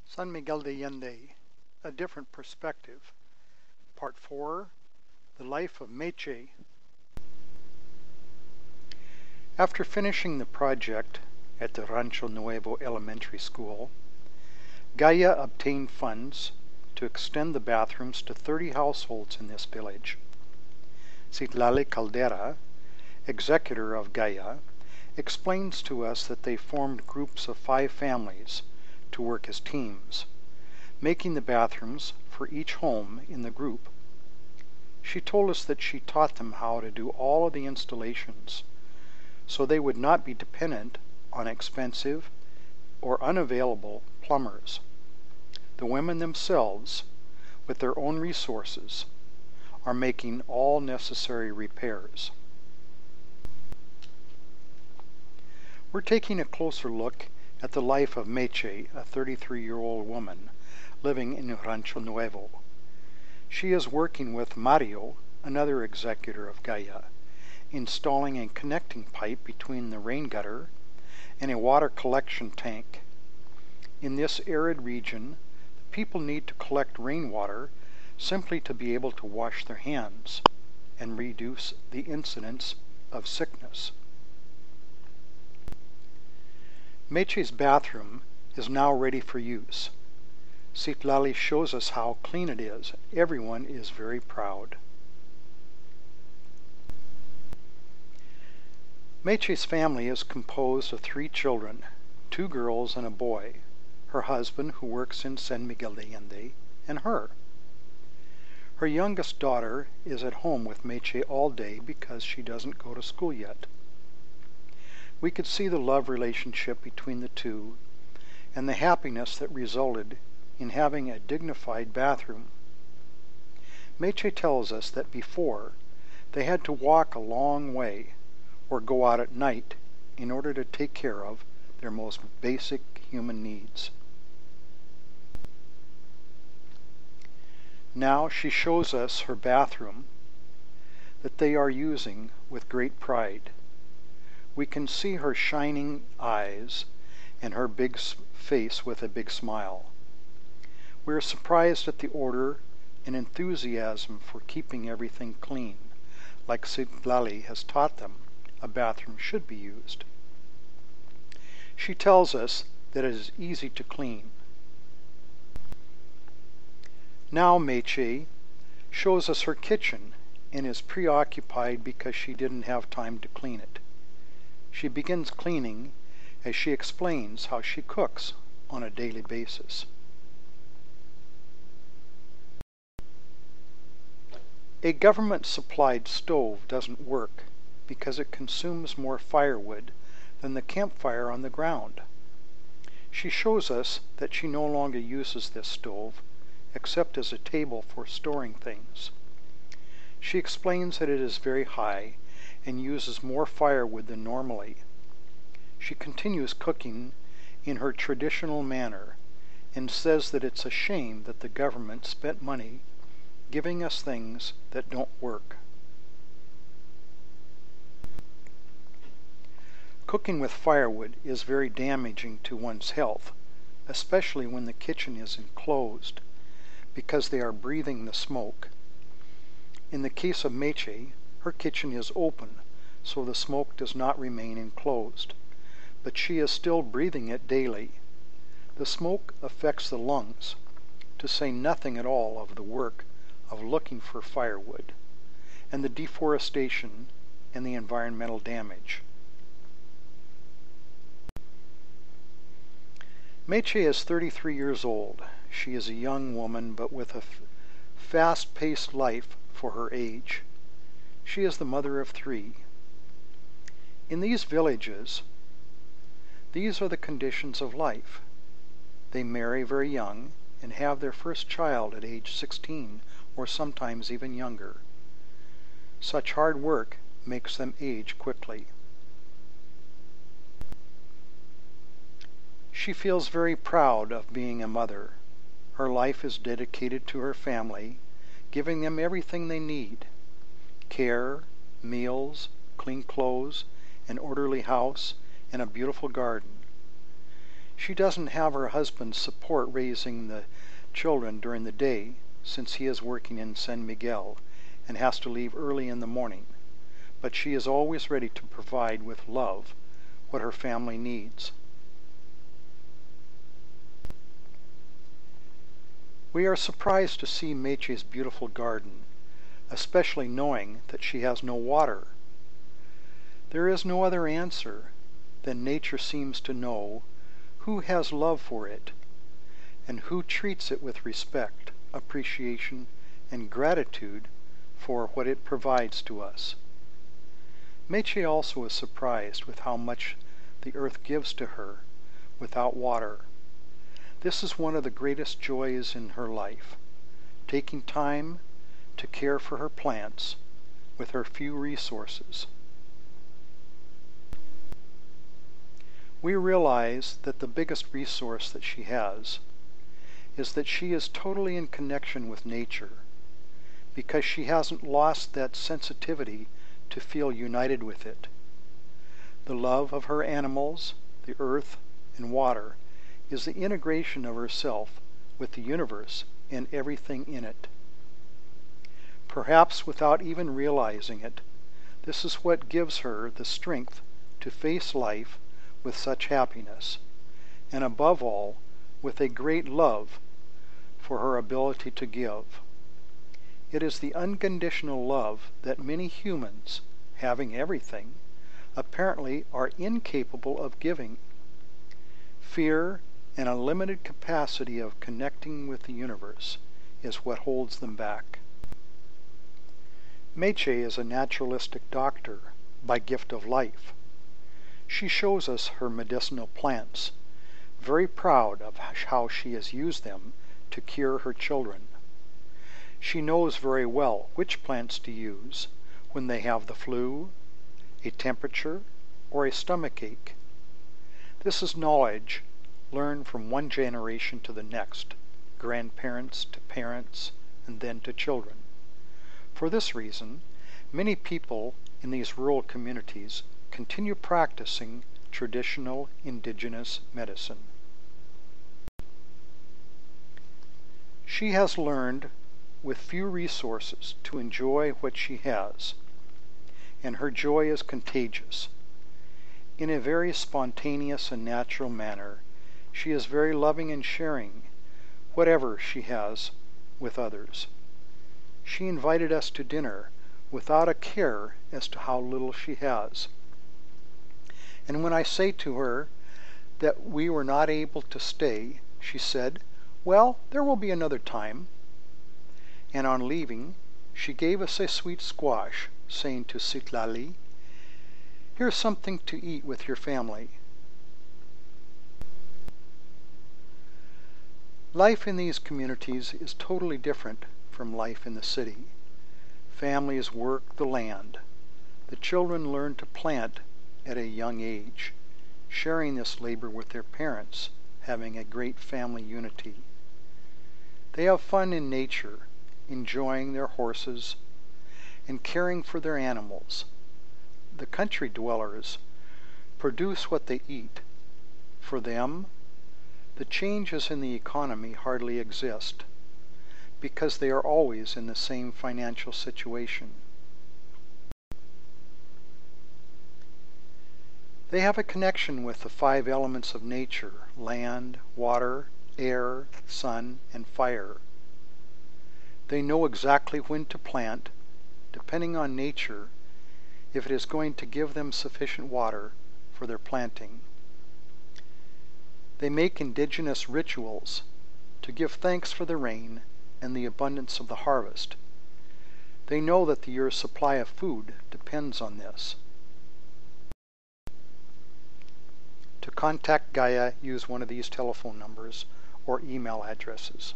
San Miguel de Allende, A Different Perspective. Part 4, The Life of Meche. After finishing the project at the Rancho Nuevo elementary school, GAIA obtained funds to extend the bathrooms to 30 households in this village. Citlali Caldera, executor of GAIA, explains to us that they formed groups of 5 families to work as teams, making the bathrooms for each home in the group. She told us that she taught them how to do all of the installations, so they would not be dependent on expensive or unavailable plumbers. The women themselves, with their own resources, are making all necessary repairs. We're taking a closer look at the life of Meche, a 33-year-old woman living in Rancho Nuevo. She is working with Mario, another executor of GAIA, installing a connecting pipe between the rain gutter and a water collection tank. In this arid region, the people need to collect rainwater simply to be able to wash their hands and reduce the incidence of sickness. Meche's bathroom is now ready for use. Citlali shows us how clean it is. Everyone is very proud. Meche's family is composed of 3 children, 2 girls and a boy, her husband who works in San Miguel de Allende, and her. Her youngest daughter is at home with Meche all day because she doesn't go to school yet. We could see the love relationship between the two and the happiness that resulted in having a dignified bathroom. Meche tells us that before, they had to walk a long way or go out at night in order to take care of their most basic human needs. Now she shows us her bathroom that they are using with great pride. We can see her shining eyes and her big face with a big smile. We are surprised at the order and enthusiasm for keeping everything clean, like Citlali has taught them a bathroom should be used. She tells us that it is easy to clean. Now Meche shows us her kitchen and is preoccupied because she didn't have time to clean it. She begins cleaning as she explains how she cooks on a daily basis. A government-supplied stove doesn't work because it consumes more firewood than the campfire on the ground. She shows us that she no longer uses this stove except as a table for storing things. She explains that it is very high and uses more firewood than normally. She continues cooking in her traditional manner and says that it's a shame that the government spent money giving us things that don't work. Cooking with firewood is very damaging to one's health, especially when the kitchen is enclosed, because they are breathing the smoke. In the case of Meche, her kitchen is open, so the smoke does not remain enclosed, but she is still breathing it daily. The smoke affects the lungs, to say nothing at all of the work of looking for firewood, and the deforestation and the environmental damage. Meche is 33 years old. She is a young woman, but with a fast-paced life for her age. She is the mother of 3. In these villages, these are the conditions of life. They marry very young and have their first child at age 16 or sometimes even younger. Such hard work makes them age quickly. She feels very proud of being a mother. Her life is dedicated to her family, giving them everything they need: care, meals, clean clothes, an orderly house, and a beautiful garden. She doesn't have her husband's support raising the children during the day, since he is working in San Miguel and has to leave early in the morning, but she is always ready to provide with love what her family needs. We are surprised to see Meche's beautiful garden, especially knowing that she has no water. There is no other answer than nature seems to know who has love for it and who treats it with respect, appreciation, and gratitude for what it provides to us. Meche also is surprised with how much the earth gives to her without water. This is one of the greatest joys in her life, taking time to care for her plants with her few resources. We realize that the biggest resource that she has is that she is totally in connection with nature, because she hasn't lost that sensitivity to feel united with it. The love of her animals, the earth, and water is the integration of herself with the universe and everything in it. Perhaps without even realizing it, this is what gives her the strength to face life with such happiness, and above all, with a great love for her ability to give. It is the unconditional love that many humans, having everything, apparently are incapable of giving. Fear and a limited capacity of connecting with the universe is what holds them back. Meche is a naturalistic doctor by gift of life. She shows us her medicinal plants, very proud of how she has used them to cure her children. She knows very well which plants to use when they have the flu, a temperature, or a stomach ache. This is knowledge learned from one generation to the next, grandparents to parents, and then to children. For this reason, many people in these rural communities continue practicing traditional indigenous medicine. She has learned with few resources to enjoy what she has, and her joy is contagious. In a very spontaneous and natural manner, she is very loving and sharing whatever she has with others. She invited us to dinner without a care as to how little she has. And when I say to her that we were not able to stay, she said, "Well, there will be another time." And on leaving, she gave us a sweet squash, saying to Citlali, "Here's something to eat with your family." Life in these communities is totally different from life in the city. Families work the land. The children learn to plant at a young age, sharing this labor with their parents, having a great family unity. They have fun in nature, enjoying their horses and caring for their animals. The country dwellers produce what they eat. For them, the changes in the economy hardly exist, because they are always in the same financial situation. They have a connection with the 5 elements of nature: land, water, air, sun, and fire. They know exactly when to plant, depending on nature, if it is going to give them sufficient water for their planting. They make indigenous rituals to give thanks for the rain and the abundance of the harvest. They know that the year's supply of food depends on this. To contact GAIA, use one of these telephone numbers or email addresses.